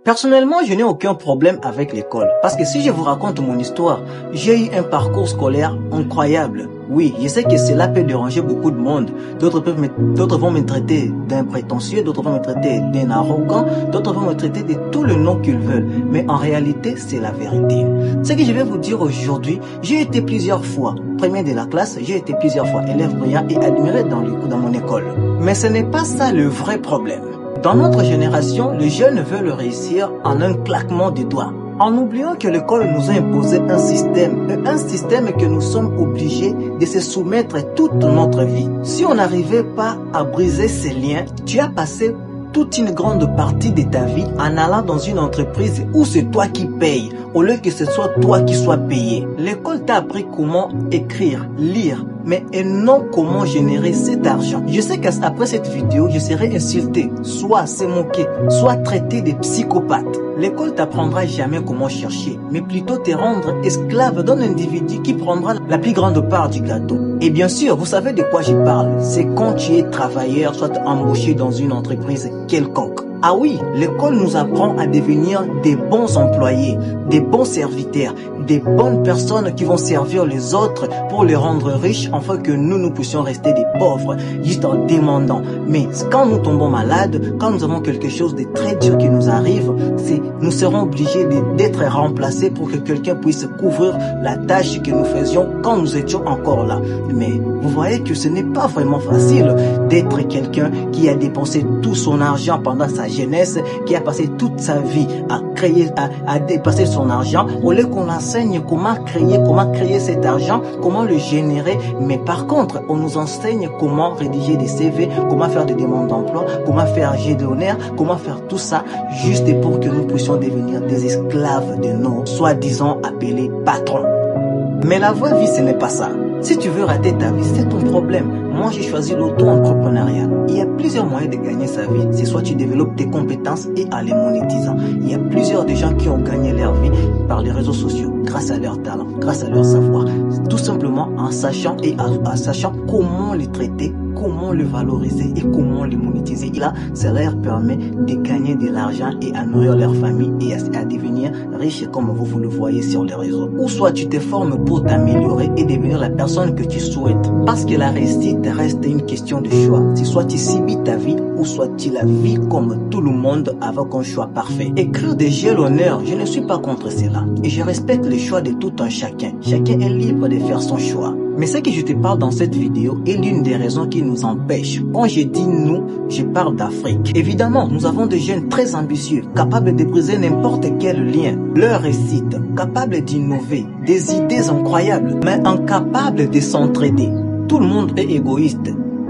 Personnellement, je n'ai aucun problème avec l'école. Parce que si je vous raconte mon histoire, j'ai eu un parcours scolaire incroyable. Oui, je sais que cela peut déranger beaucoup de monde. D'autres vont me traiter d'un prétentieux, d'autres vont me traiter d'un arrogant, d'autres vont me traiter de tous les noms qu'ils veulent. Mais en réalité, c'est la vérité. Ce que je vais vous dire aujourd'hui, j'ai été plusieurs fois premier de la classe, j'ai été plusieurs fois élève brillant et admiré dans mon école. Mais ce n'est pas ça le vrai problème. Dans notre génération, les jeunes veulent réussir en un claquement de doigts, en oubliant que l'école nous a imposé un système que nous sommes obligés de se soumettre toute notre vie. Si on n'arrivait pas à briser ces liens, tu as passé toute une grande partie de ta vie en allant dans une entreprise où c'est toi qui payes, au lieu que ce soit toi qui sois payé. L'école t'a appris comment écrire, lire, mais non comment générer cet argent. Je sais qu'après cette vidéo, je serai insulté, soit se moquer, soit traité de psychopathe. L'école t'apprendra jamais comment chercher, mais plutôt te rendre esclave d'un individu qui prendra la plus grande part du gâteau. Et bien sûr, vous savez de quoi je parle. C'est quand tu es travailleur, soit embauché dans une entreprise quelconque. Ah oui, l'école nous apprend à devenir des bons employés, des bons serviteurs, des bonnes personnes qui vont servir les autres pour les rendre riches afin que nous puissions rester des pauvres, juste en demandant. Mais quand nous tombons malades, quand nous avons quelque chose de très dur qui nous arrive, nous serons obligés d'être remplacés pour que quelqu'un puisse couvrir la tâche que nous faisions quand nous étions encore là. Mais vous voyez que ce n'est pas vraiment facile d'être quelqu'un qui a dépensé tout son argent pendant sa jeunesse, qui a passé toute sa vie à dépasser son argent, au lieu qu'on enseigne comment créer cet argent, comment le générer. Mais par contre, on nous enseigne comment rédiger des CV, comment faire des demandes d'emploi, comment faire jet d'honneur, comment faire tout ça, juste pour que nous puissions devenir des esclaves de nos soi-disant appelés patrons. Mais la vraie vie, ce n'est pas ça. Si tu veux rater ta vie, c'est ton problème. Moi, j'ai choisi l'auto-entrepreneuriat. Il y a plusieurs moyens de gagner sa vie. C'est soit tu développes tes compétences et en les monétisant. Il y a plusieurs des gens qui ont gagné leur vie par les réseaux sociaux, grâce à leur talent, grâce à leur savoir. Tout simplement en sachant comment les traiter, comment le valoriser et comment le monétiser. Et là, ça leur permet de gagner de l'argent et à nourrir leur famille et à devenir riche comme vous le voyez sur les réseaux. Ou soit tu te formes pour t'améliorer et devenir la personne que tu souhaites. Parce que la réussite reste une question de choix. C'est soit tu subis ta vie ou soit tu la vis comme tout le monde avec un choix parfait. Écrire des jet d'honneur, je ne suis pas contre cela. Et je respecte le choix de tout un chacun. Chacun est libre de faire son choix. Mais ce que je te parle dans cette vidéo est l'une des raisons qui nous empêche. Quand je dis nous, je parle d'Afrique. Évidemment, nous avons des jeunes très ambitieux, capables de briser n'importe quel lien. Leur réussite, capables d'innover, des idées incroyables, mais incapables de s'entraider. Tout le monde est égoïste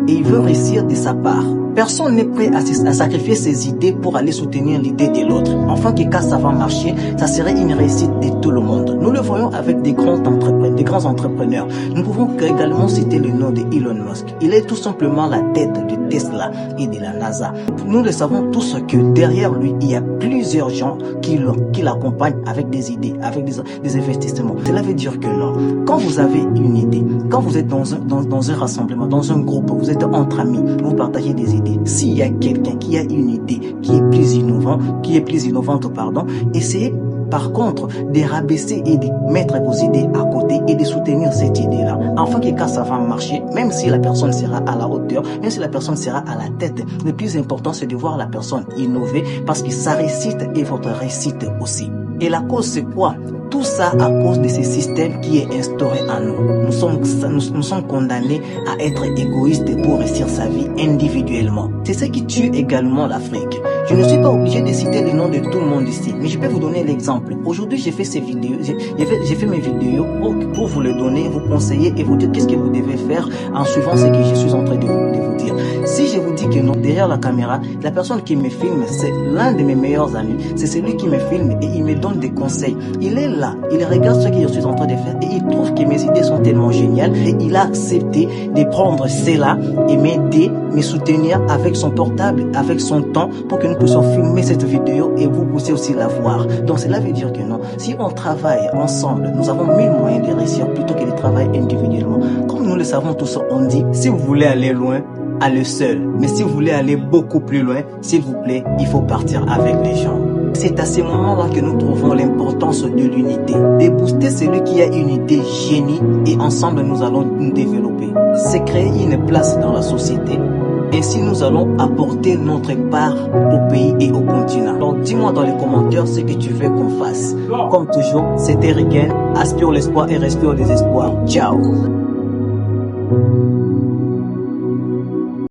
et il veut réussir de sa part. Personne n'est prêt à sacrifier ses idées pour aller soutenir l'idée de l'autre. Enfin que quand ça va marcher, ça serait une réussite de tout le monde. Nous le voyons avec des grands entrepreneurs. Nous pouvons également citer le nom de Elon Musk. Il est tout simplement la tête de Tesla et de la NASA. Nous le savons tous que derrière lui, il y a plusieurs gens qui l'accompagnent avec des idées, avec des investissements. Cela veut dire que non. Quand vous avez une idée, quand vous êtes dans un rassemblement, dans un groupe, vous êtes entre amis, vous partagez des idées. S'il y a quelqu'un qui a une idée qui est plus innovante, essayez par contre de rabaisser et de mettre vos idées à côté et de soutenir cette idée-là. Enfin que quand ça va marcher, même si la personne sera à la hauteur, même si la personne sera à la tête, le plus important c'est de voir la personne innover parce que sa réussite est votre réussite aussi. Et la cause c'est quoi? Tout ça à cause de ce système qui est instauré en nous. Nous sommes condamnés à être égoïstes pour réussir sa vie individuellement. C'est ce qui tue également l'Afrique. Je ne suis pas obligé de citer les noms de tout le monde ici, mais je peux vous donner l'exemple. Aujourd'hui, j'ai fait ces vidéos, j'ai fait mes vidéos pour vous le donner, vous conseiller et vous dire qu'est-ce que vous devez faire en suivant ce que je suis en train de vous dire. Si je vous dis que non, derrière la caméra, la personne qui me filme, c'est l'un de mes meilleurs amis. C'est celui qui me filme et il me donne des conseils. Il est là, il regarde ce que je suis en train de faire et il trouve que mes idées sont tellement géniales et il a accepté de prendre cela et m'aider, me soutenir avec son portable, avec son temps pour que nous puissions filmer cette vidéo et vous puissiez aussi la voir. Donc cela veut dire que non, si on travaille ensemble, nous avons 1000 moyens de réussir plutôt que de travailler individuellement. Comme nous le savons tous, on dit, si vous voulez aller loin, allez seul. Mais si vous voulez aller beaucoup plus loin, s'il vous plaît, il faut partir avec les gens. C'est à ces moments-là que nous trouvons l'importance de l'unité. De booster celui qui a une idée génie et ensemble nous allons nous développer. C'est créer une place dans la société. Ainsi nous allons apporter notre part au pays et au continent. Donc dis-moi dans les commentaires ce que tu veux qu'on fasse. Comme toujours, c'était Riken. Aspire l'espoir et respire le désespoir. Ciao.